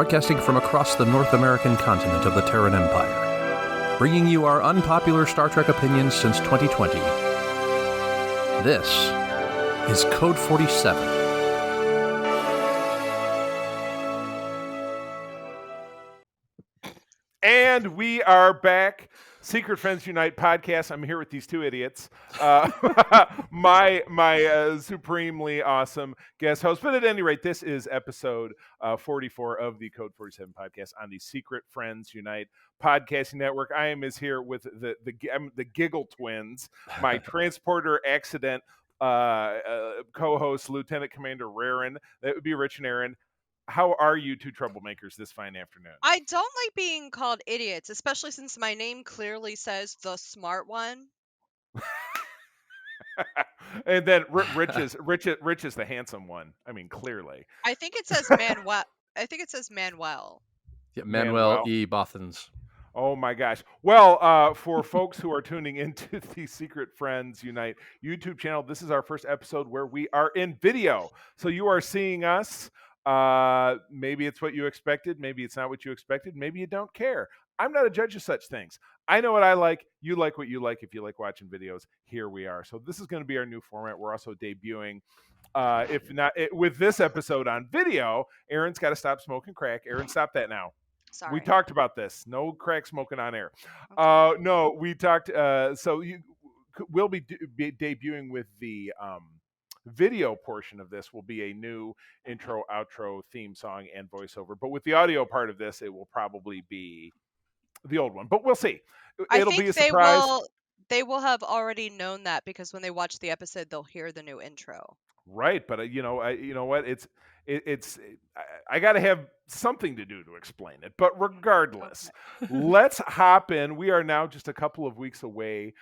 broadcasting from across the North American continent of the Terran Empire, bringing you our unpopular Star Trek opinions since 2020. This is Code 47. And we are back. Secret Friends Unite podcast. I'm here with these two idiots. My supremely awesome guest host. But at any rate, this is episode 44 of the Code 47 podcast on the Secret Friends Unite podcasting network. I am here with the Giggle Twins, my transporter accident co-host, Lieutenant Commander Rarin. That would be Rich and Aaron. How are you two troublemakers this fine afternoon? I don't like being called idiots, especially since my name clearly says the smart one. And then Rich is the handsome one. I mean, clearly. I think it says Manuel. I think it says Manuel. Yeah, Manuel E. Bothans. Oh my gosh. Well, for folks who are tuning into the Secret Friends Unite YouTube channel, this is our first episode where we are in video. So you are seeing us. Maybe it's what you expected. Maybe it's not what you expected. Maybe you don't care. I'm not a judge of such things. I know what I like. You like what you like. If you like watching videos, here we are. So this is going to be our new format. We're also debuting, if not with this episode on video. Aaron's got to stop smoking crack. Aaron, stop that now. Sorry. We talked about this. No crack smoking on air. Okay. No, we talked. So we'll be debuting with the video portion of this will be a new intro, outro, theme song, and voiceover. But with the audio part of this, it will probably be the old one. But we'll see. It'll be a surprise. They will have already known that because when they watch the episode, they'll hear the new intro. Right, but you know what? I got to have something to do to explain it. But regardless, let's hop in. We are now just a couple of weeks away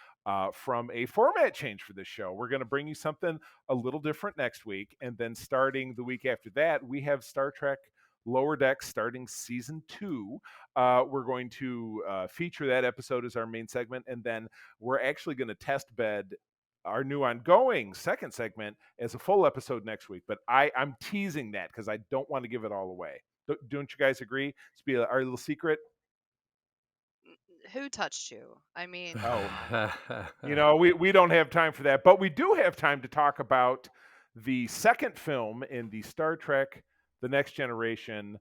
from a format change for this show. We're going to bring you something a little different next week, and then starting the week after that, we have Star Trek Lower Decks starting season 2. We're going to feature that episode as our main segment, and then we're actually going to test bed our new ongoing second segment as a full episode next week. But I'm teasing that because I don't want to give it all away. Don't you guys agree? It's be our little secret. Who touched you? I mean, we don't have time for that, but we do have time to talk about the second film in the Star Trek The Next Generation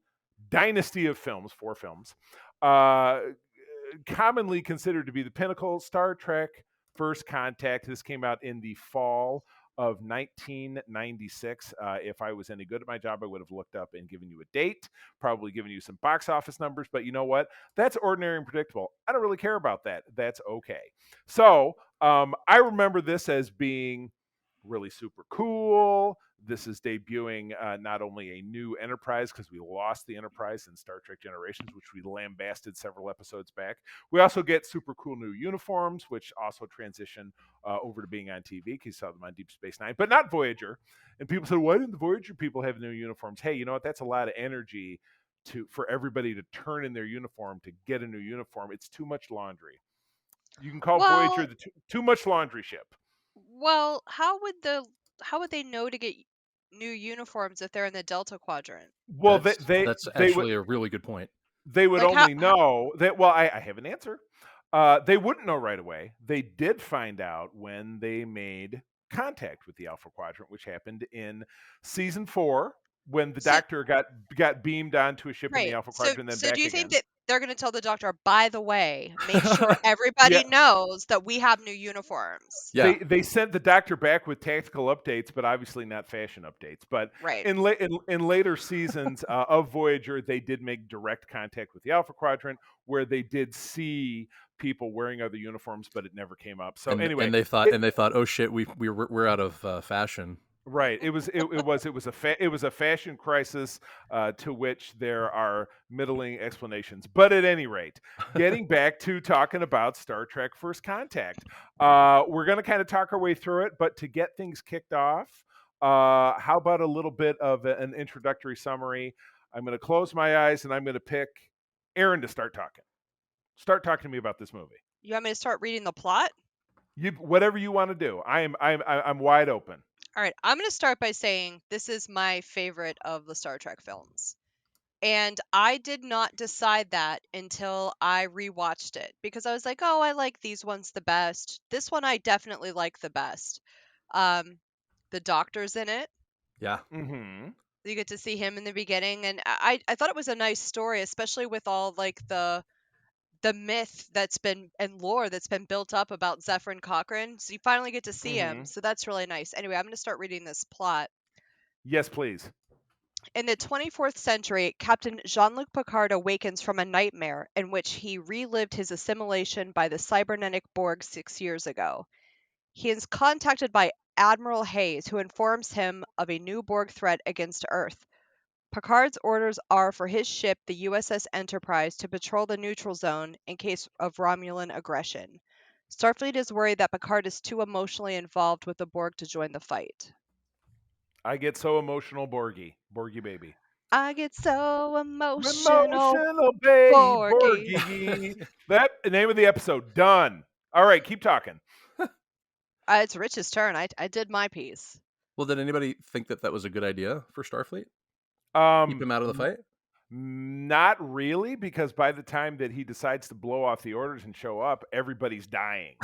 dynasty of films, 4 films, commonly considered to be the pinnacle, Star Trek First Contact. This came out in the fall of 1996. If I was any good at my job, I would have looked up and given you a date, probably given you some box office numbers, but you know what? That's ordinary and predictable. I don't really care about that. That's okay. So I remember this as being really super cool. This is debuting not only a new Enterprise, because we lost the Enterprise in Star Trek Generations, which we lambasted several episodes back. We also get super cool new uniforms, which also transition over to being on TV, because you saw them on Deep Space Nine, but not Voyager. And people said, why didn't the Voyager people have new uniforms? Hey, you know what? That's a lot of energy for everybody to turn in their uniform to get a new uniform. It's too much laundry. You can call Voyager the too much laundry ship. Well, how would they know to get new uniforms if they're in the Delta Quadrant? Well, that's actually a really good point. They would know that. Well, I have an answer. They wouldn't know right away. They did find out when they made contact with the Alpha Quadrant, which happened in season 4 when the Doctor got beamed onto a ship in the Alpha Quadrant and then back again. So do you think that they're going to tell the Doctor, by the way, make sure everybody knows that we have new uniforms? Yeah. They sent the Doctor back with tactical updates, but obviously not fashion updates. But in later seasons of Voyager, they did make direct contact with the Alpha Quadrant, where they did see people wearing other uniforms, but it never came up. So anyway, and they thought, oh shit, we're out of fashion. Right. It was a fashion crisis to which there are middling explanations. But at any rate, getting back to talking about Star Trek First Contact, we're going to kind of talk our way through it. But to get things kicked off, how about a little bit of an introductory summary? I'm going to close my eyes and I'm going to pick Aaron to start talking. Start talking to me about this movie. You want me to start reading the plot? Whatever you want to do. I'm wide open. All right, I'm going to start by saying this is my favorite of the Star Trek films. And I did not decide that until I rewatched it because I was like, oh, I like these ones the best. This one I definitely like the best. Um, the doctor's in it. Yeah. Mm-hmm. You get to see him in the beginning, and I thought it was a nice story, especially with all like the myth that's been and lore that's been built up about Zephyr Cochrane. So you finally get to see him. Mm-hmm. So that's really nice. Anyway, I'm going to start reading this plot. Yes, please. In the 24th century, Captain Jean-Luc Picard awakens from a nightmare in which he relived his assimilation by the cybernetic Borg 6 years ago. He is contacted by Admiral Hayes, who informs him of a new Borg threat against Earth. Picard's orders are for his ship, the USS Enterprise, to patrol the neutral zone in case of Romulan aggression. Starfleet is worried that Picard is too emotionally involved with the Borg to join the fight. I get so emotional, Borgy. Borgy baby. I get so emotional, Emotional babe, Borgy. Borgy. That the name of the episode. Done. All right, keep talking. It's Rich's turn. I did my piece. Well, did anybody think that was a good idea for Starfleet? Keep him out of the fight? Not really, because by the time that he decides to blow off the orders and show up, everybody's dying.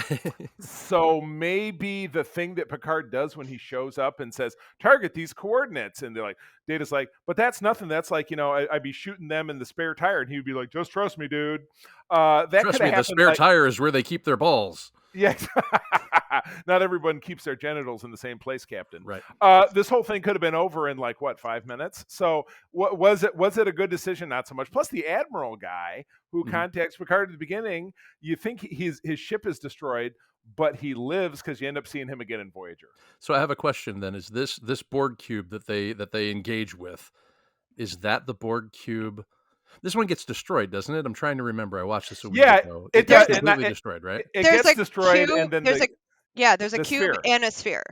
So maybe the thing that Picard does when he shows up and says, target these coordinates, and they're like, Data's like, but that's nothing. That's like, I'd be shooting them in the spare tire, and he would be like, just trust me, dude. That Trust could me, have the happened. spare tire is where they keep their balls. Yes. Not everyone keeps their genitals in the same place, Captain. Right. This whole thing could have been over in 5 minutes. So was it a good decision? Not so much. Plus the Admiral guy who contacts Picard at the beginning, you think his ship is destroyed, but he lives because you end up seeing him again in Voyager. So I have a question then. Is this Borg cube that they engage with, is that the Borg cube? This one gets destroyed, doesn't it? I'm trying to remember. I watched this a week ago. It gets completely destroyed, right? It There's gets a destroyed, cube, and then there's a the cube sphere. and a sphere.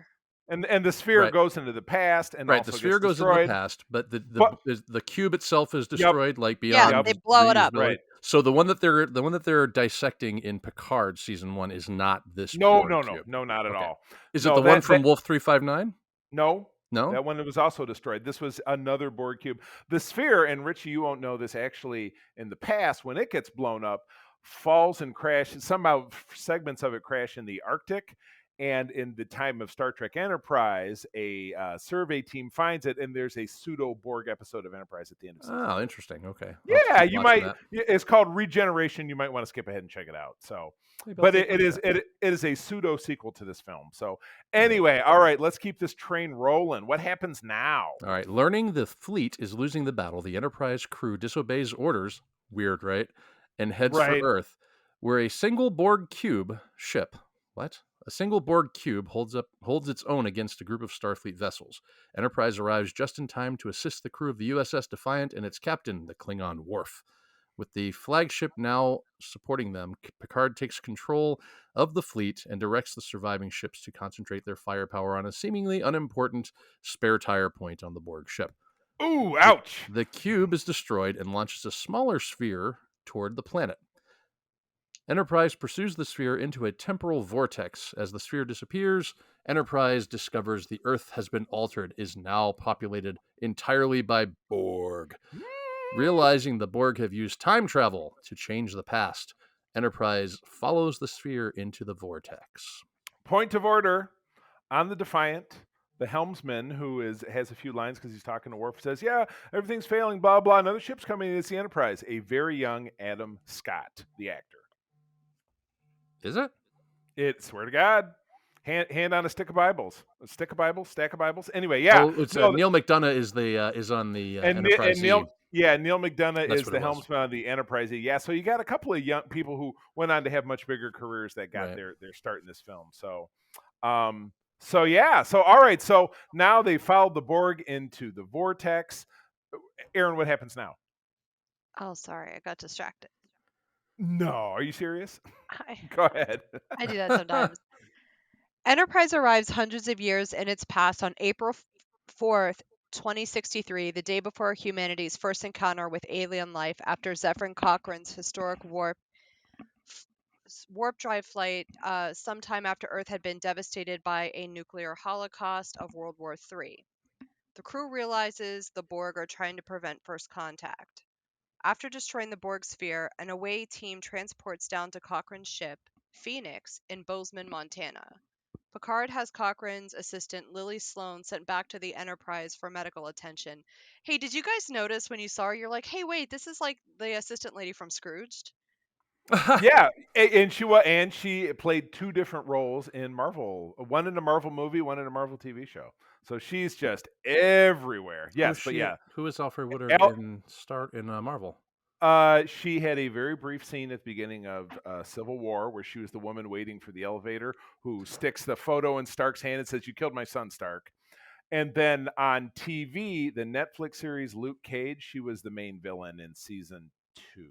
And the sphere Right. goes into the past, and Right, also the sphere gets goes into the destroyed. past, but the cube itself is destroyed, like Yeah, beyond they blow it up. reusability. Right. So the one that they're dissecting in Picard season 1 is not this No, Borg cube. no, not at Okay. all. Is No, it the one from Wolf 359? No. No? That one was also destroyed. This was another Borg cube. The sphere, and Richie, you won't know this, actually, in the past, when it gets blown up, falls and crashes. Somehow segments of it crash in the Arctic. And in the time of Star Trek Enterprise, a survey team finds it, and there's a pseudo Borg episode of Enterprise at the end of season. Oh, interesting. Okay. I'll Yeah, keep you watching might. that. It's called Regeneration. You might want to skip ahead and check it out. So, Maybe I'll but take a it look at is it is a pseudo sequel to this film. So anyway, all right, let's keep this train rolling. What happens now? All right. Learning the fleet is losing the battle, the Enterprise crew disobeys orders. Weird, right? And heads for Right. Earth, where a single Borg cube ship. What? A single Borg cube holds its own against a group of Starfleet vessels. Enterprise arrives just in time to assist the crew of the USS Defiant and its captain, the Klingon Worf. With the flagship now supporting them, Picard takes control of the fleet and directs the surviving ships to concentrate their firepower on a seemingly unimportant spare tire point on the Borg ship. Ooh, ouch. The cube is destroyed and launches a smaller sphere toward the planet. Enterprise pursues the sphere into a temporal vortex. As the sphere disappears, Enterprise discovers the Earth has been altered, is now populated entirely by Borg. Realizing the Borg have used time travel to change the past, Enterprise follows the sphere into the vortex. Point of order on the Defiant. The helmsman, who has a few lines because he's talking to Worf, says, "Yeah, everything's failing. Blah blah. Another ship's coming. It's the Enterprise." A very young Adam Scott, the actor. Is it? It, swear to God. Hand on a stick of Bibles. A stick of Bibles, stack of Bibles. Anyway, yeah. Oh, it's Neil McDonough is on the Enterprise. Neil McDonough That's is what the it was. helmsman on the Enterprise. Yeah, so you got a couple of young people who went on to have much bigger careers that got Right. their start in this film. So, yeah. So all right. So now they followed the Borg into the vortex. Aaron, what happens now? Oh, sorry, I got distracted. No, are you serious? I Go ahead. do that sometimes. Enterprise arrives hundreds of years in its past on April 4th, 2063, the day before humanity's first encounter with alien life after Zephyr Cochrane's historic warp drive flight sometime after Earth had been devastated by a nuclear holocaust of World War III. The crew realizes the Borg are trying to prevent first contact. After destroying the Borg sphere, an away team transports down to Cochrane's ship, Phoenix, in Bozeman, Montana. Picard has Cochrane's assistant Lily Sloan sent back to the Enterprise for medical attention. Hey, did you guys notice when you saw her, you're like, hey, wait, this is like the assistant lady from Scrooged? Yeah, and she played two different roles in Marvel. One in a Marvel movie, one in a Marvel TV show. So she's just everywhere. Yes, but yeah, Who is Alfred Woodard Al- in Marvel? she had a very brief scene at the beginning of Civil War where she was the woman waiting for the elevator who sticks the photo in Stark's hand and says, "You killed my son, Stark." And then on TV, the Netflix series Luke Cage, she was the main villain in season 2,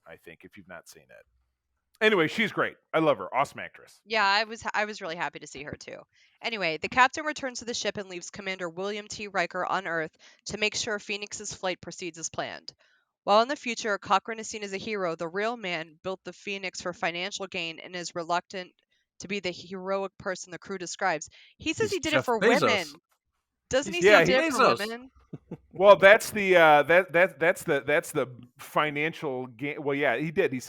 I think, if you've not seen it. Anyway, she's great. I love her. Awesome actress. Yeah, I was really happy to see her too. Anyway, the captain returns to the ship and leaves Commander William T. Riker on Earth to make sure Phoenix's flight proceeds as planned. While in the future, Cochrane is seen as a hero, the real man built the Phoenix for financial gain and is reluctant to be the heroic person the crew describes. He says He's he did it Jeff for Bezos. women. Doesn't he He's say Yeah, he did Jeff it for Bezos. women? Well, that's the that's the financial gain. Well, yeah, he did. He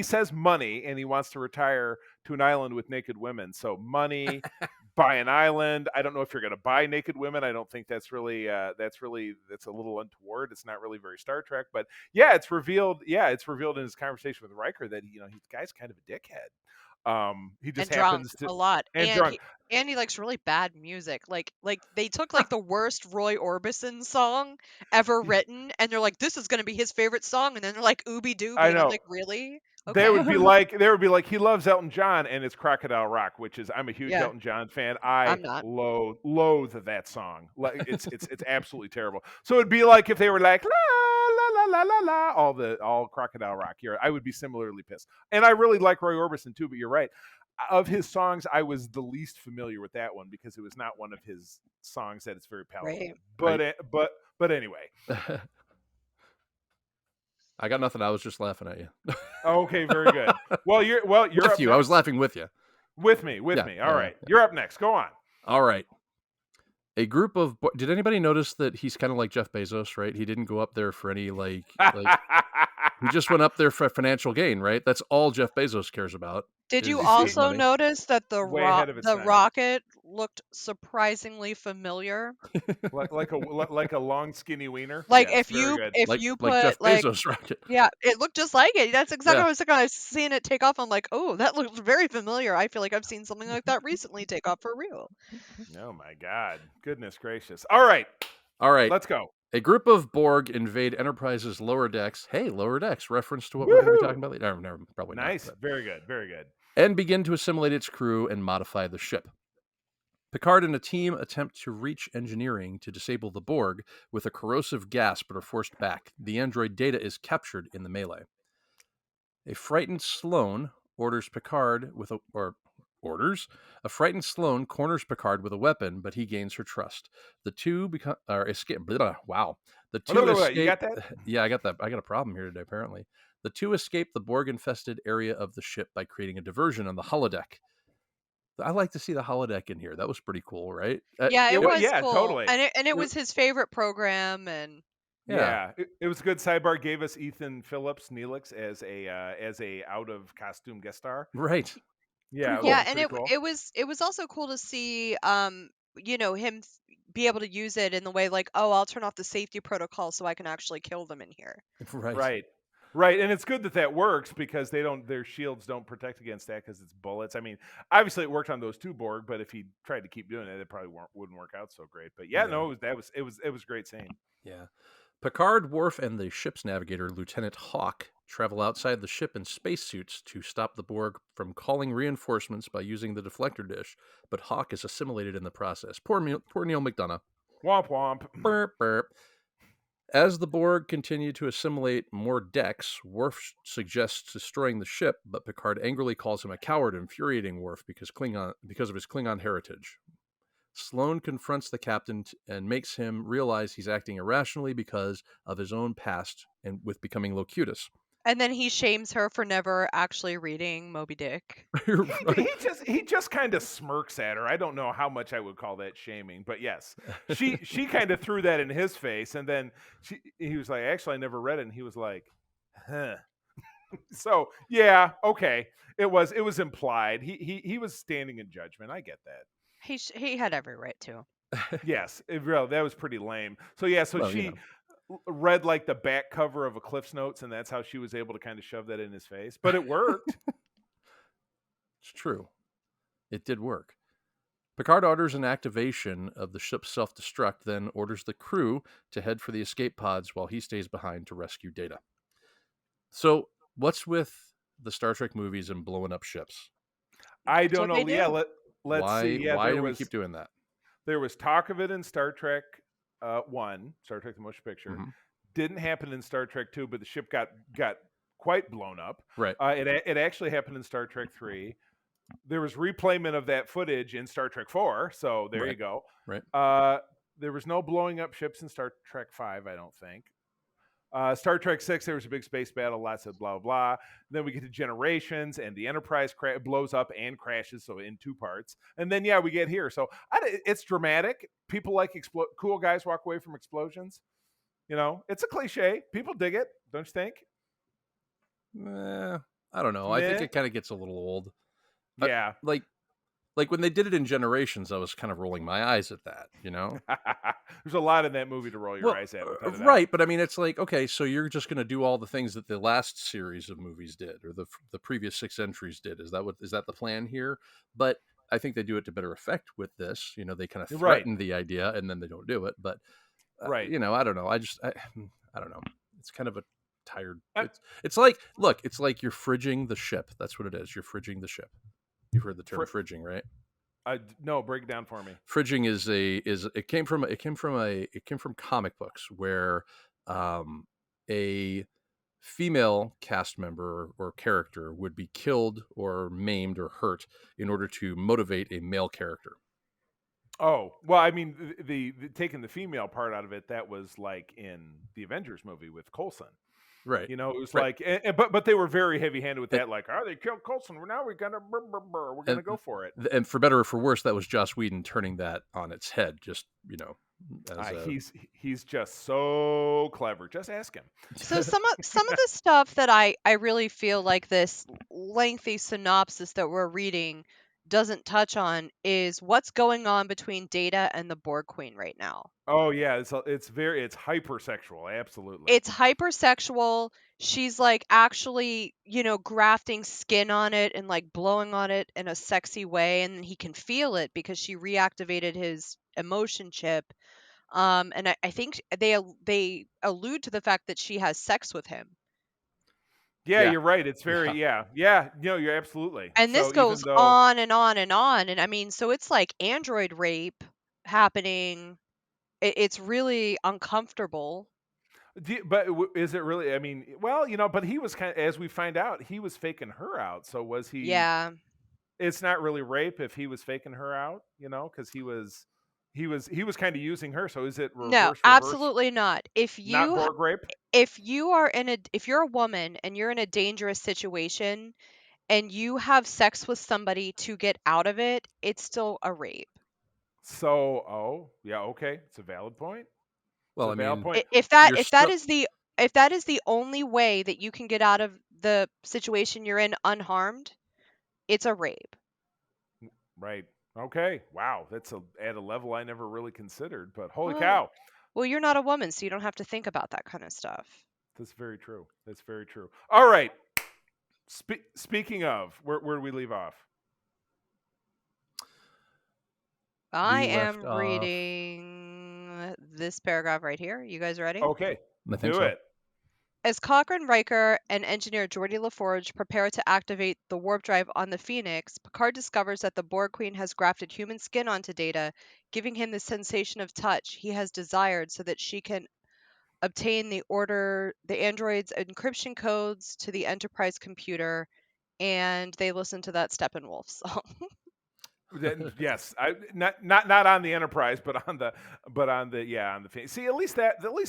says money, and he wants to retire to an island with naked women. So money, buy an island. I don't know if you're going to buy naked women. I don't think that's that's a little untoward. It's not really very Star Trek, but yeah, it's revealed. Yeah, it's revealed in his conversation with Riker that he's the guy's kind of a dickhead. He And just drunk happens to a lot. and drunk. And he likes really bad music. Like they took like the worst Roy Orbison song ever written and they're like, this is gonna be his favorite song, and then they're like Ooby Dooby, I and I'm know. like, really? They would Okay. be like he loves Elton John and it's Crocodile Rock, which is I'm a huge Yeah, Elton John fan. I I'm not. loathe that song. Like it's absolutely terrible. So it'd be like if they were like la la la la la la all Crocodile Rock here. I would be similarly pissed. And I really like Roy Orbison too, but you're right. Of his songs, I was the least familiar with that one because it was not one of his songs that it's very palatable. Right. But anyway. I got nothing. I was just laughing at you. Okay, very good. Well, you're with up you. next. I was laughing with you. With me. All right. You're up next. Go on. All right. A group of did anybody notice that he's kind of like Jeff Bezos, right? He didn't go up there for any like he just went up there for financial gain, right? That's all Jeff Bezos cares about. Did you is also money. notice that the Way ahead of its time. rocket looked surprisingly familiar? like a long skinny wiener. Like Yes, if you very good. if like you Jeff put like Bezos rocket. yeah, it looked just like it. That's exactly Yeah. what I was thinking. I was seeing it take off. I'm like, oh, that looks very familiar. I feel like I've seen something like that recently take off for real. Oh my God. Goodness gracious. All right. Let's go. A group of Borg invade Enterprise's lower decks. Hey, lower decks, reference to what we're going to be talking about later. No, probably Nice. not. Very good. Very good. And begin to assimilate its crew and modify the ship. Picard and a team attempt to reach engineering to disable the Borg with a corrosive gas but are forced back. The android Data is captured in the melee. A frightened Sloan corners Picard with a weapon, but he gains her trust. The two escape. Wow. The two escape. You got that? Yeah, I got that. I got a problem here today, apparently. The two escape the Borg-infested area of the ship by creating a diversion on the holodeck. I like to see the holodeck in here. That was pretty cool, right? Yeah, it was yeah, cool. totally. And it was his favorite program, and yeah, it was a good sidebar. Gave us Ethan Phillips Neelix as a out of costume guest star. Right. Yeah, cool. yeah, and cool. it was also cool to see him be able to use it in the way like, oh, I'll turn off the safety protocol so I can actually kill them in here. Right, and it's good that works because their shields don't protect against that because it's bullets. I mean, obviously it worked on those two Borg, but if he tried to keep doing it probably wouldn't work out so great. But yeah, no, it was a great scene. Yeah, Picard, Worf, and the ship's navigator, Lieutenant Hawk, travel outside the ship in spacesuits to stop the Borg from calling reinforcements by using the deflector dish. But Hawk is assimilated in the process. Poor Neil McDonough. Womp womp. Burp burp. As the Borg continue to assimilate more decks, Worf suggests destroying the ship, but Picard angrily calls him a coward, infuriating Worf because of his Klingon heritage. Sloan confronts the captain and makes him realize he's acting irrationally because of his own past and with becoming Locutus. And then he shames her for never actually reading Moby Dick. Right. He just kind of smirks at her. I don't know how much I would call that shaming, but yes, she kind of threw that in his face, and then he was like, "Actually, I never read it," and he was like, "Huh." So yeah, okay, it was implied. He was standing in judgment. I get that. He had every right to. Yes, really, that was pretty lame. So yeah, so Well, she read like the back cover of a Cliff's Notes, and that's how she was able to kind of shove that in his face. But it worked. it's true. It did work. Picard orders an activation of the ship's self-destruct, then orders the crew to head for the escape pods while he stays behind to rescue Data. So, what's with the Star Trek movies and blowing up ships? I That's don't what they know. Yeah, do. let's see. Yeah, Why do we keep doing that? there was talk of it in Star Trek One, Star Trek: The Motion Picture. Mhm. Didn't happen in Star Trek Two, but the ship got quite blown up. Right. It actually happened in Star Trek Three. There was replayment of that footage in Star Trek Four, so there you go. Right. There was no blowing up ships in Star Trek Five, I don't think. Star Trek Six, there was a big space battle, lots of blah blah. Then we get to Generations, and the Enterprise blows up and crashes, so in two parts. And then yeah, we get here. So it's dramatic. People like cool guys walk away from explosions. You know, it's a cliche. People dig it, don't you think? I don't know. I think Meh. it kind of gets a little old. Yeah. Like when they did it in Generations, I was kind of rolling my eyes at that, you know? There's a lot in that movie to roll your Well, eyes at. without a doubt. right, but I mean, it's like, okay, so you're just going to do all the things that the last series of movies did, or the previous 6 entries did. Is that the plan here? But I think they do it to better effect with this. You know, they kind of Right. threaten the idea and then they don't do it. But Right. you know, I don't know. I don't know. It's kind of a tired. I- It's like, look, it's like you're fridging the ship. That's what it is. You're fridging the ship. You've heard the term fridging, right? No, break it down for me. Fridging it came from comic books where a female cast member or character would be killed or maimed or hurt in order to motivate a male character. Oh, well, I mean, the taking the female part out of it, that was like in the Avengers movie with Coulson. Right. You know, it was Right. like, but they were very heavy-handed with that. Like, oh, they killed Coulson. Well, now we're gonna go for it. And for better or for worse, that was Joss Whedon turning that on its head. Just, you know, he's just so clever. Just ask him. So some of the stuff that I really feel like this lengthy synopsis that we're reading doesn't touch on is what's going on between Data and the Borg Queen right now. Oh yeah, it's hypersexual. Absolutely. It's hypersexual. She's like actually, grafting skin on it and like blowing on it in a sexy way, and he can feel it because she reactivated his emotion chip. And I think they allude to the fact that she has sex with him. Yeah, Yeah. you're right. It's very yeah. No, you're absolutely. And this So goes even though, on and on and on. And I mean, so it's like android rape happening. It's really uncomfortable. but is it really? I mean, well, you know, but he was as we find out, he was faking her out. So was he? Yeah. It's not really rape if he was faking her out, you know, because he was kind of using her. So is it No, reverse? absolutely not. If Not you Borg rape. if you're a woman and you're in a dangerous situation and you have sex with somebody to get out of it, it's still a rape. So yeah, okay, it's a valid point. well, I It's a valid mean, point. If that you're if that still is the if that is the only way that you can get out of the situation you're in unharmed, it's a rape. Right. Okay. Wow. That's at a level I never really considered. But holy Well, cow, well, you're not a woman, so you don't have to think about that kind of stuff. that's very true. That's very true. All right. Speaking of, where do we leave off? I We left am off- reading this paragraph right here. You guys ready? Okay. I think Do so. it. As Cochrane, Riker, and engineer Geordi LaForge prepare to activate the warp drive on the Phoenix, Picard discovers that the Borg Queen has grafted human skin onto Data, giving him the sensation of touch he has desired so that she can obtain the android's encryption codes to the Enterprise computer, and they listen to that Steppenwolf song. Then, yes, not on the Enterprise, but on the See, at least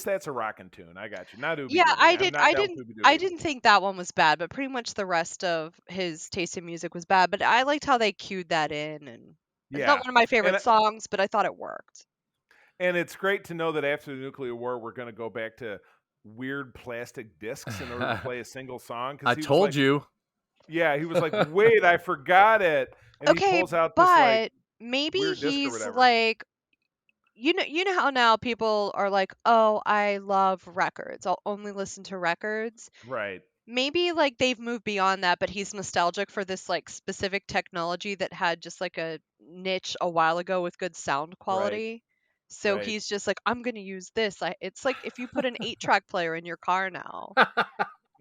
that's a rockin' tune. I got you. Not Ooby Yeah, Dooby. I'm not down with Ooby I Dooby. didn't think that one was bad, but pretty much the rest of his taste in music was bad. But I liked how they cued that in, and it's not Yeah, one of my and favorite songs, but I thought it worked. and it's great to know that after the nuclear war, we're going to go back to weird plastic discs in order to play a single song. Because I told you. yeah, he was like, wait, I forgot it, and he Okay, pulls out this like but maybe weird disc or he's whatever. like, you know how now people are like, "Oh, I love records. I'll only listen to records." Right, Maybe like they've moved beyond that, but he's nostalgic for this like specific technology that had just like a niche a while ago with good sound right, quality. So right. he's just like, I'm gonna use this. It's like if you put an 8-track player in your car now.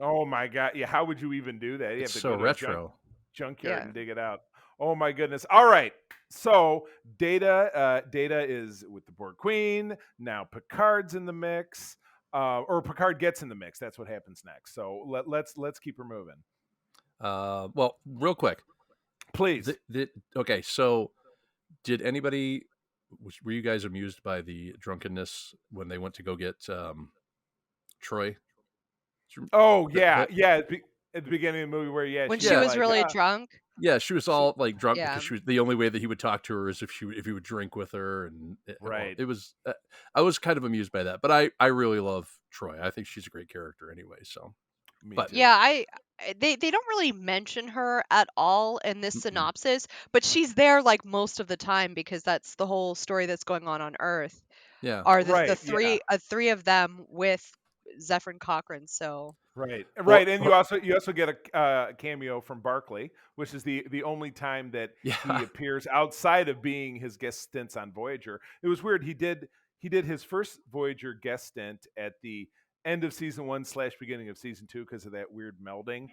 Oh my god, yeah. How would you even do that? You have It's to so go to a retro. junkyard Yeah. and dig it out. Oh my goodness. All right. So Data is with the Borg Queen. Now Picard's in the mix. Or Picard gets in the mix. That's what happens next. So let's keep her moving. Well, real quick. Please. Okay, so did anybody were you guys amused by the drunkenness when they went to go get Troy? Oh yeah, yeah. At the beginning of the movie where When she she's Yeah, was like, really drunk. yeah, she was she, all like drunk Yeah. because she was the only way that he would talk to her is if he would drink with her, and well, right. it was I was kind of amused by that, but I really love Troy. I think she's a great character anyway. So, Me but too. Yeah, they don't really mention her at all in this mm-mm. synopsis, but she's there like most of the time because that's the whole story that's going on Earth. Yeah, Are the Right. Yeah. three of them with Zephyr Cochrane, so Right, well, right, and you also get a cameo from Barclay, which is the only time that he yeah, appears outside of being his guest stints on Voyager. It was weird. He did his first Voyager guest stint at the end of season 1 / beginning of season 2 because of that weird melding.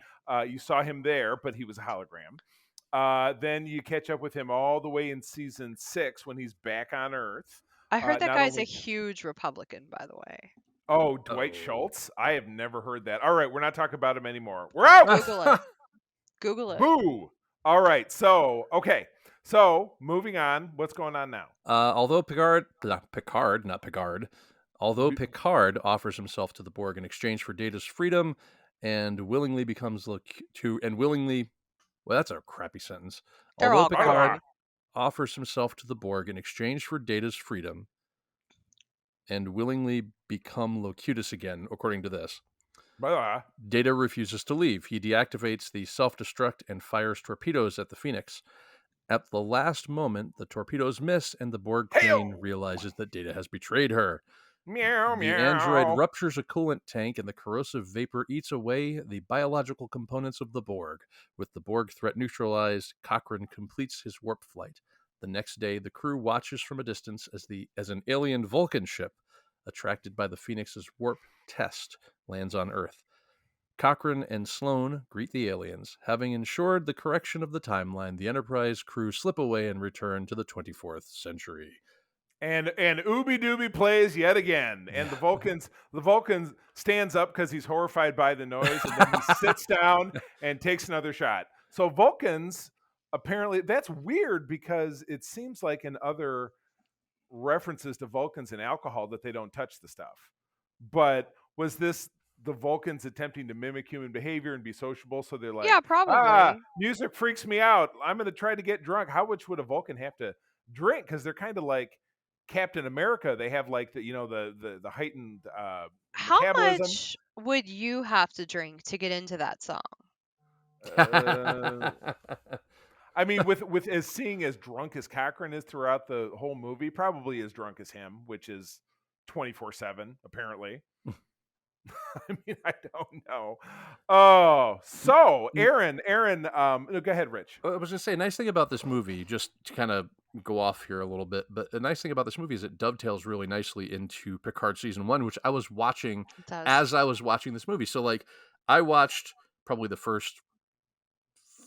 You saw him there, but he was a hologram. Then you catch up with him all the way in season 6 when he's back on Earth. I heard that Not guy's a only huge Republican, by the way. Oh, Dwight oh, Schultz? I have never heard that. All right, we're not talking about him anymore. We're out. Google it. Google it. Boo. All right. So, okay. So, moving on. What's going on now? although Picard, not Picard, although We- Picard offers himself to the Borg in exchange for Data's freedom, and willingly well, that's a crappy sentence. They're Although all Blah, Picard crappy. offers himself to the Borg in exchange for Data's freedom, and willingly become Locutus again, according to this. blah. Data refuses to leave. He deactivates the self-destruct and fires torpedoes at the Phoenix. At the last moment, the torpedoes miss, and the Borg Queen Hey-o. realizes that Data has betrayed her. Meow, The android meow. ruptures a coolant tank, and the corrosive vapor eats away the biological components of the Borg. With the Borg threat neutralized, Cochrane completes his warp flight. The next day, the crew watches from a distance as an alien Vulcan ship, attracted by the Phoenix's warp test, lands on Earth. Cochrane and Sloan greet the aliens. Having ensured the correction of the timeline, the Enterprise crew slip away and return to the 24th century. And Ooby Dooby plays yet again. And Yeah. the Vulcan stands up because he's horrified by the noise, and then he sits down and takes another shot. So Vulcans apparently that's weird because it seems like in other references to Vulcans and alcohol that they don't touch the stuff. But was this the Vulcans attempting to mimic human behavior and be sociable? So they're like, Yeah, probably. music freaks me out. I'm going to try to get drunk. How much would a Vulcan have to drink? Because they're kind of like Captain America. They have like the heightened How metabolism. much would you have to drink to get into that song? Uh, I mean, with as seeing as drunk as Cochrane is throughout the whole movie, probably as drunk as him, which is 24/7 apparently. I mean, I don't know. Oh, so Aaron, no, go ahead, Rich. I was going to say, a nice thing about this movie, just to kind of go off here a little bit, but the nice thing about this movie is it dovetails really nicely into Picard season 1, which I was watching It does. as I was watching this movie. So, like, I watched probably the first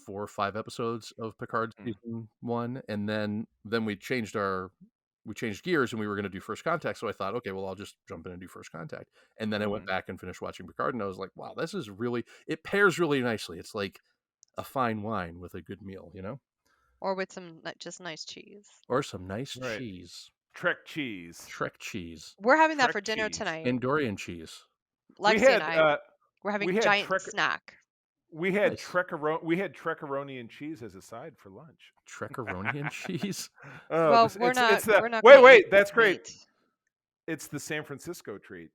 4 or 5 episodes of Picard Mm. season 1, and then we changed gears and we were going to do First Contact. So I thought, okay, well, I'll just jump in and do First Contact. And then I went Mhm. back and finished watching Picard, and I was like, wow, this is really, it pairs really nicely. It's like a fine wine with a good meal, you know? Or with some just nice cheese. Or some nice Right. cheese. Trek cheese. Trek cheese. We're having that Trek for dinner cheese. tonight. And Dorian cheese. We Lexi and had I, we're having we a had giant snack. Nice. we had Trekkeroni and cheese as a side for lunch. Trekkeronian cheese? Well, It's we're the not gonna wait, eat that's great. meat. It's the San Francisco treat.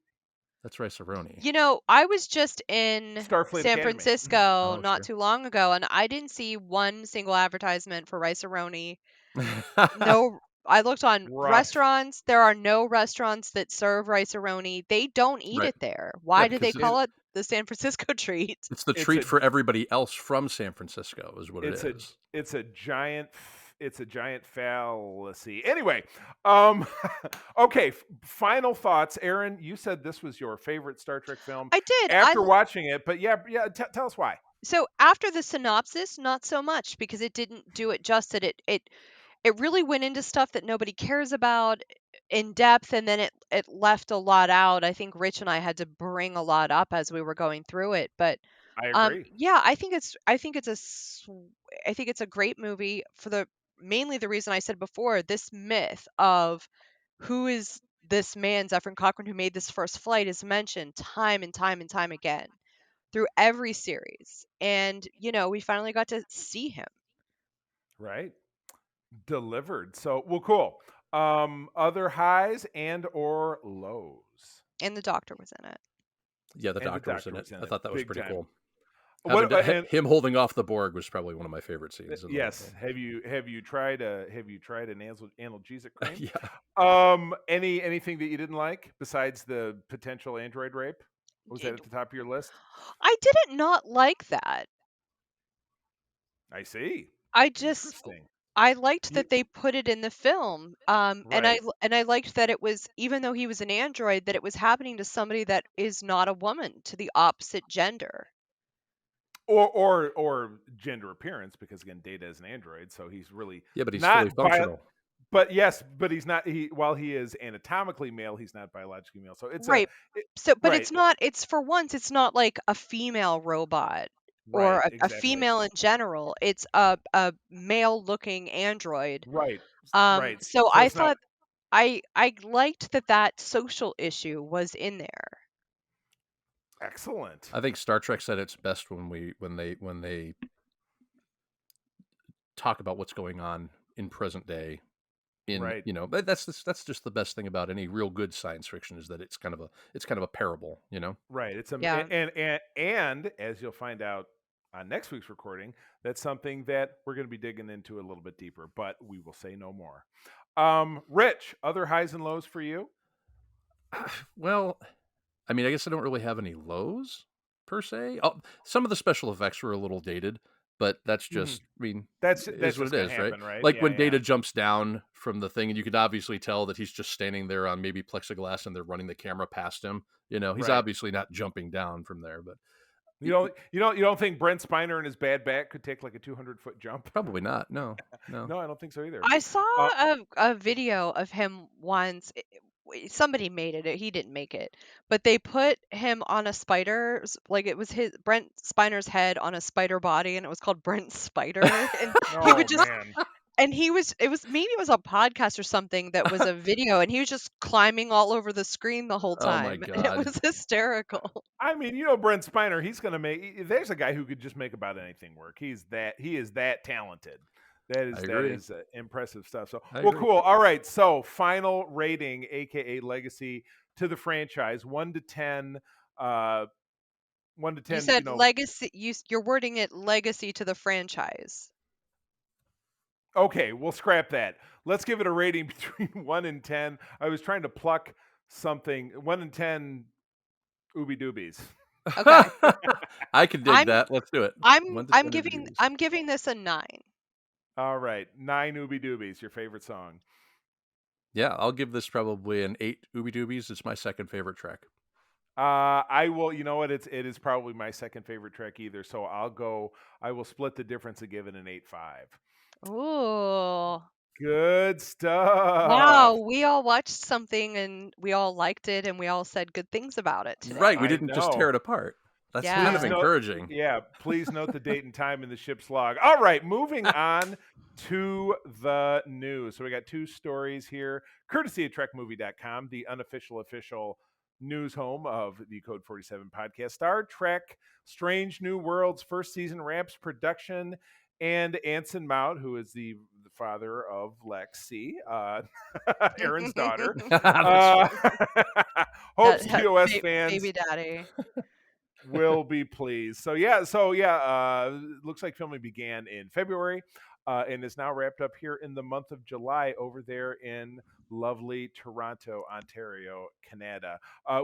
That's rice-a-roni. You know, I was just in Starfleet San Academy. Francisco Oh, not sure. too long ago, and I didn't see one single advertisement for rice-a-roni. No, I looked on Rough. restaurants. There are no restaurants that serve rice-a-roni. They don't eat Right. it there. Why do they because call it the San Francisco treat? it's the It's treat a for everybody else from San Francisco is what it it's is. a giant fallacy. Anyway, okay, final thoughts. Aaron, you said this was your favorite Star Trek film I did. after watching it, but yeah, tell us why. So after the synopsis, not so much because it didn't do it justice. It really went into stuff that nobody cares about in depth, and then it left a lot out. I think Rich and I had to bring a lot up as we were going through it, but I agree. yeah, I think it's a great movie for the mainly the reason I said before, this myth of who is this man, Zefram Cochrane, who made this first flight, is mentioned time and time and time again through every series. And, you know, we finally got to see him. Right. Delivered. So, well, cool. Other highs and or lows. And the doctor was in it. Yeah, the And doctor was in it. I it, thought that was big pretty time. cool. What and Him holding off the Borg was probably one of my favorite scenes. In the whole yes, thing. have you tried an analgesic cream? Yeah. Anything that you didn't like besides the potential android rape? Was that It- at the top of your list? I didn't not like that. I see. I just Interesting. I liked You that they put it in the film. And right. I liked that it was, even though he was an android, that it was happening to somebody that is not a woman, to the opposite gender. Or gender appearance, because again, Data is an android, so he's really Yeah, but he's not fully functional. but yes, but he's not. While he is anatomically male, he's not biologically male. So Right. it, So, but right, it's not, it's for once, it's not like a female robot or right, a exactly, female in general. It's a male looking android. right, right. So So I it's not thought I liked that social issue was in there. excellent. I think Star Trek said its best when they talk about what's going on in present day. Right. But that's just the best thing about any real good science fiction is that it's kind of a parable. Right. It's a Yeah. and as you'll find out on next week's recording, that's something that we're going to be digging into a little bit deeper, but we will say no more. Rich, other highs and lows for you? Well, I mean, I guess I don't really have any lows per se. Some of the special effects were a little dated, but that's just, I mean, That's it is what just it gonna is, right? happen, right? Like Yeah, when yeah. Data jumps down from the thing, and you could obviously tell that he's just standing there on maybe plexiglass, and they're running the camera past him. He's Right. obviously not jumping down from there, but You don't think Brent Spiner and his bad back could take like a 200-foot jump? probably not. No. No, I don't think so either. I saw a video of him once. Somebody made it. He didn't make it, but they put him on a spider, like it was his Brent Spiner's head on a spider body, and it was called Brent Spider. And he Oh would just, man. and maybe it was a podcast or something that was a video, and he was just climbing all over the screen the whole Oh my time, and it God. was hysterical. I mean, Brent Spiner, he's going to make. There's a guy who could just make about anything work. He is that talented. I agree. That is impressive stuff. So, I well, agree. cool. All right. So, final rating, aka legacy, to the franchise, 1 to 10. 1 to 10. You said legacy. You're wording it legacy to the franchise. Okay, we'll scrap that. Let's give it a rating between 1 and 10. I was trying to pluck something. 1 and 10 ooby doobies. Okay. I can dig that. Let's do it. 1 to 10 degrees. I'm giving this a 9. All right, 9 ooby doobies. Your favorite song? Yeah, I'll give this probably an 8 ooby doobies. It's my second favorite track. I will. You know what? It is probably my second favorite track either. So I will split the difference and give it an 8.5. Ooh. Good stuff. Wow, we all watched something and we all liked it and we all said good things about it today. Right, we I didn't just tear know. it apart. That's Yeah. kind of Please note- encouraging. Yeah, please note the date and time in the ship's log. All right, moving on to the news. So we got two stories here, courtesy of TrekMovie.com, the unofficial official news home of the Code 47 podcast. Star Trek Strange New Worlds first season wraps production, and Anson Mount, who is the father of Lexi, Aaron's daughter, That's hopes That- TOS fans baby daddy. will be pleased. So looks like filming began in February and is now wrapped up here in the month of July over there in lovely Toronto, Ontario, Canada.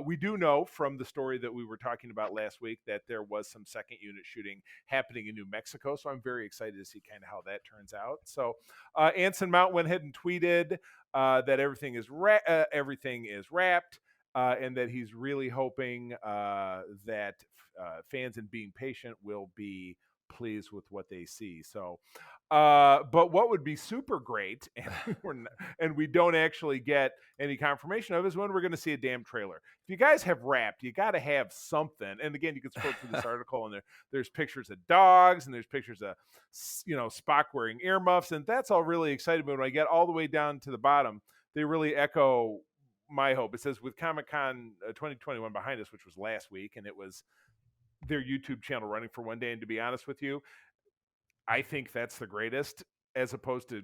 We do know from the story that we were talking about last week that there was some second unit shooting happening in New Mexico. So I'm very excited to see kind of how that turns out. So Anson Mount went ahead and tweeted that everything is wrapped. And that he's really hoping that fans and being patient will be pleased with what they see. So, but what would be super great, and we don't actually get any confirmation of, is when we're going to see a damn trailer. If you guys have wrapped, you got to have something. And again, you can scroll through this article, and there's pictures of dogs, and there's pictures of Spock wearing earmuffs, and that's all really exciting. But when I get all the way down to the bottom, they really echo my hope. It says, with Comic-Con 2021 behind us, which was last week, and it was their YouTube channel running for one day. And to be honest with you, I think that's the greatest, as opposed to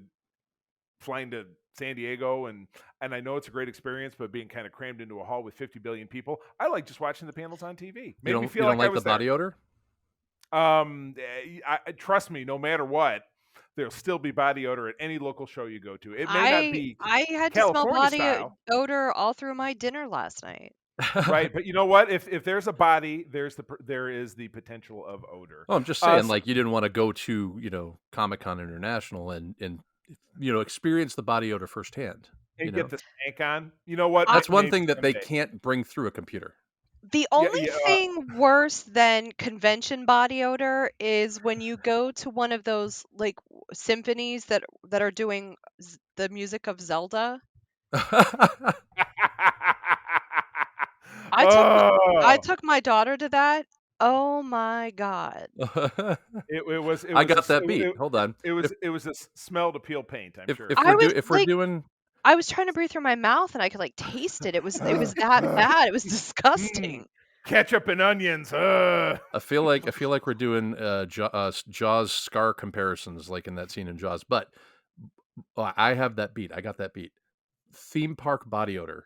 flying to San Diego. And I know it's a great experience, but being kind of crammed into a hall with 50 billion people, I like just watching the panels on TV. Made me feel you don't like I like was the body odor? Trust me, no matter what, there'll still be body odor at any local show you go to. It may not be I had to smell California body style, odor all through my dinner last night. right? But you know what? If there's a body, there is the potential of odor. Well, I'm just saying, like, you didn't want to go to Comic-Con International and experience the body odor firsthand. And get the stank on. You know what? That's one Maybe thing that they someday. can't bring through a computer. The only thing worse than convention body odor is when you go to one of those like symphonies that are doing the music of Zelda. I took my daughter to that. Oh my god! It was. I got that beat. Hold on. It was a smell to peel paint. I'm sure. If we're doing, I was trying to breathe through my mouth and I could like taste it. It was that bad. It was disgusting. Ketchup and onions. I feel like we're doing Jaws scar comparisons, like in that scene in Jaws. But I have that beat. I got that beat. Theme park body odor.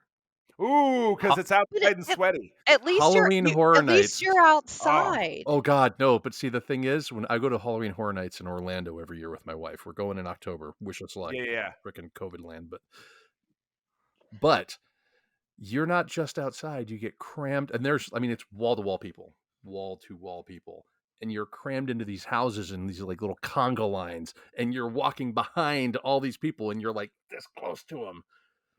Ooh, because it's outside and sweaty. At least Halloween Horror Nights. At least you're outside. Oh God, no! But see, the thing is, when I go to Halloween Horror Nights in Orlando every year with my wife, we're going in October. Wish us luck. Yeah. Frickin' COVID land, but you're not just outside. You get crammed, and it's wall to wall people, and you're crammed into these houses and these like little conga lines, and you're walking behind all these people, and you're like this close to them.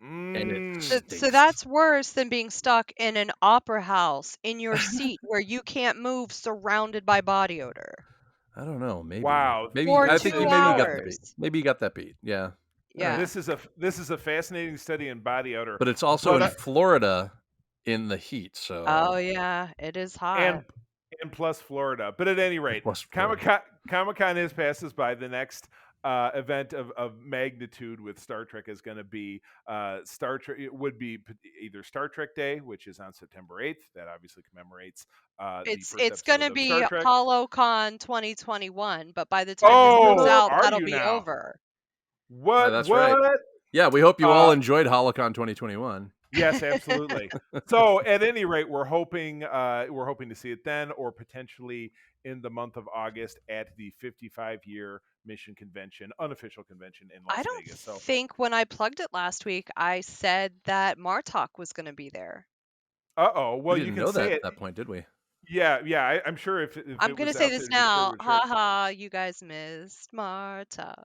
And so that's worse than being stuck in an opera house in your seat where you can't move, surrounded by body odor. I don't know. Maybe. Wow. Maybe For I think 2 maybe you got hours. the beat. Maybe you got that beat. Yeah. Yeah. This is a fascinating study in body odor. But it's also in Florida in the heat. So. Oh yeah, it is hot. And plus Florida. But at any rate, Comic-Con is passes by. The next event of magnitude with Star Trek is going to be Star Trek. It would be either Star Trek Day, which is on September 8th. That obviously commemorates. It's going to be HoloCon 2021, but by the time this comes out, that'll be over. What? That's what? Right. Yeah, we hope you all enjoyed HoloCon 2021. Yes, absolutely. So, at any rate, we're hoping to see it then, or potentially in the month of August at the 55-year Mission Convention, unofficial convention in Las Vegas. I don't think when I plugged it last week, I said that Martok was going to be there. Well, we didn't you can know that say at that point, did we? Yeah. I'm sure if I'm going to say this now. Ha, you guys missed Martok.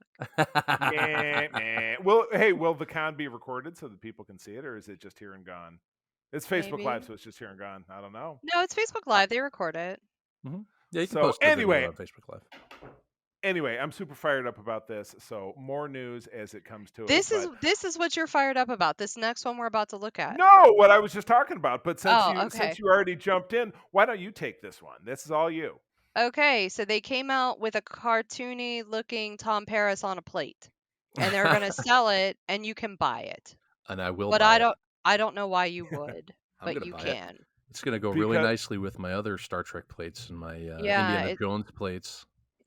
Well, hey, will the con be recorded so that people can see it, or is it just here and gone? It's Facebook Live, so it's just here and gone. I don't know. No, it's Facebook Live. They record it. Mm-hmm. Yeah, you can post anyway on Facebook Live. Anyway, I'm super fired up about this. So more news as it comes to This it. is this is what you're fired up about. This next one we're about to look at. No, what I was just talking about. But since Oh, okay. you already jumped in, why don't you take this one? This is all you. Okay, so they came out with a cartoony looking Tom Paris on a plate. And they're going to sell it and you can buy it. And I will But buy it. I don't know why you would, I'm but gonna you buy it. can. It's going to go really nicely with my other Star Trek plates and my Indiana Jones plates.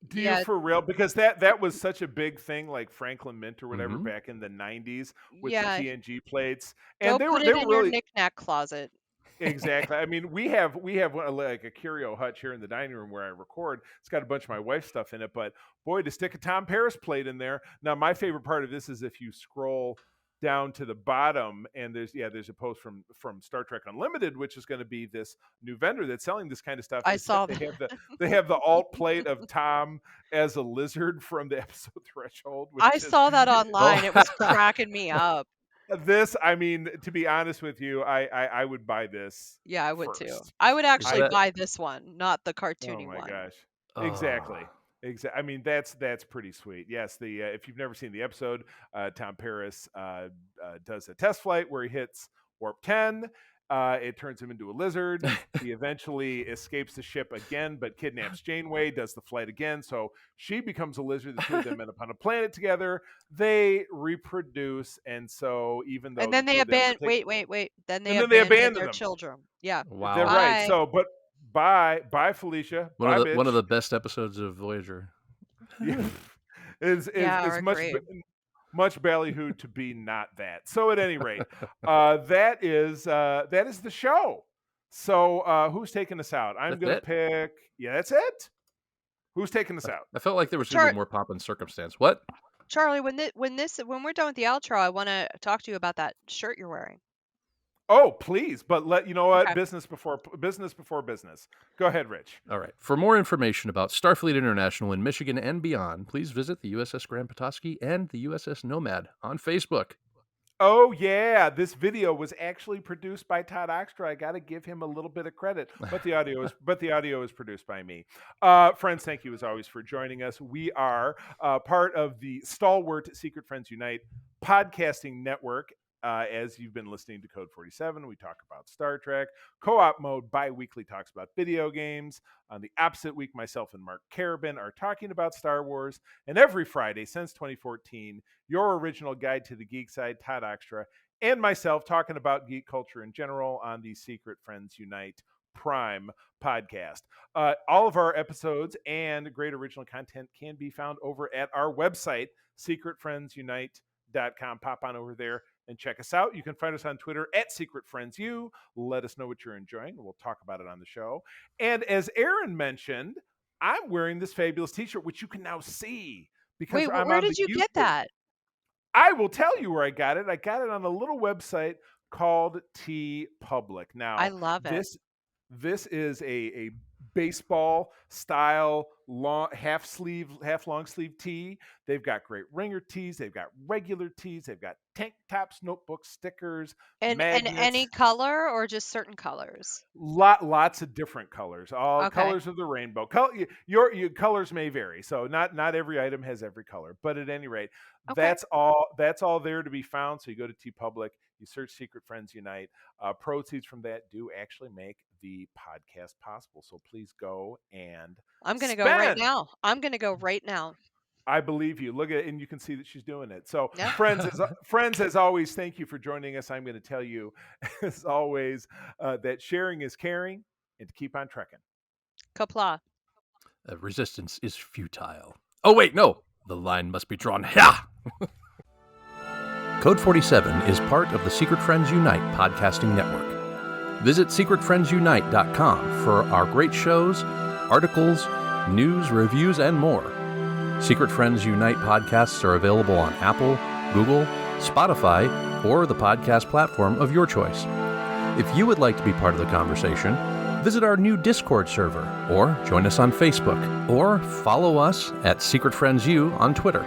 Do you for real? Because that was such a big thing, like Franklin Mint or whatever back in the 90s with the TNG plates, and Go put they it were in really your knick-knack closet. Exactly. I mean, we have one, like a curio hutch here in the dining room where I record. It's got a bunch of my wife's stuff in it, but boy, to stick a Tom Paris plate in there. Now, my favorite part of this is if you scroll down to the bottom and there's a post from Star Trek Unlimited, which is going to be this new vendor that's selling this kind of stuff. I saw that. They have the alt plate of Tom as a lizard from the episode Threshold. I saw that online. It was cracking me up. This, I mean, to be honest with you, I would buy this. Yeah, I would first. too. I would actually buy this one, not the cartoony one. Oh my gosh! Exactly. I mean, that's pretty sweet. Yes, if you've never seen the episode, Tom Paris does a test flight where he hits warp 10. It turns him into a lizard. He eventually escapes the ship again, but kidnaps Janeway, does the flight again. So she becomes a lizard. The two of them end up on a planet together. They reproduce, and so even though then they abandon. Wait. Then they abandon their children. Yeah. Wow. They're right. So, but bye, Felicia. One of the best episodes of Voyager. Yeah. is much ballyhoo to be not that. So at any rate, that is the show. So who's taking us out? I'm going to pick. Yeah, that's it. Who's taking us out? I felt like there was going to be more pomp and circumstance. What? Charlie, when we're done with the outro, I want to talk to you about that shirt you're wearing. Oh, please. But you know what? Okay. Business before business. Go ahead, Rich. All right. For more information about Starfleet International in Michigan and beyond, please visit the USS Grand Petoskey and the USS Nomad on Facebook. Oh, yeah. This video was actually produced by Todd Oxtra. I got to give him a little bit of credit, but the audio is produced by me. Friends, thank you as always for joining us. We are part of the stalwart Secret Friends Unite podcasting network. As you've been listening to Code 47, we talk about Star Trek. Co-op Mode bi-weekly talks about video games. On the opposite week, myself and Mark Carabin are talking about Star Wars. And every Friday since 2014, your original guide to the geek side, Todd Oxtra, and myself talking about geek culture in general on the Secret Friends Unite Prime podcast. All of our episodes and great original content can be found over at our website, secretfriendsunite.com. Pop on over there and check us out. You can find us on Twitter at SecretFriendsU. Let us know what you're enjoying. We'll talk about it on the show. And as Aaron mentioned, I'm wearing this fabulous t-shirt, which you can now see. Because where did you get that? I will tell you where I got it. I got it on a little website called T Public. Now, I love it. This is a baseball style long long sleeve tee. They've got great ringer tees. They've got regular tees. They've got tank tops, notebooks, stickers, magnets. And any color or just certain colors? Lots of different colors. All colors of the rainbow. Your colors may vary, so not every item has every color. But at any rate, that's all there to be found. So you go to TeePublic, you search Secret Friends Unite. Proceeds from that do actually make the podcast possible. So please go and I'm going to go right now. I believe you. Look at it, and you can see that she's doing it. So, friends, as always, thank you for joining us. I'm going to tell you, as always, that sharing is caring, and to keep on trekking. Qapla'. Resistance is futile. Oh, wait, no. The line must be drawn. Ha! Code 47 is part of the Secret Friends Unite podcasting network. Visit secretfriendsunite.com for our great shows, articles, news, reviews, and more. Secret Friends Unite podcasts are available on Apple, Google, Spotify, or the podcast platform of your choice. If you would like to be part of the conversation, visit our new Discord server, or join us on Facebook, or follow us at Secret Friends U on Twitter.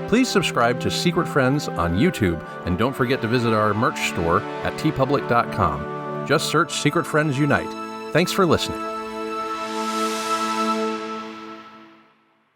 Please subscribe to Secret Friends on YouTube, and don't forget to visit our merch store at tpublic.com. Just search Secret Friends Unite. Thanks for listening.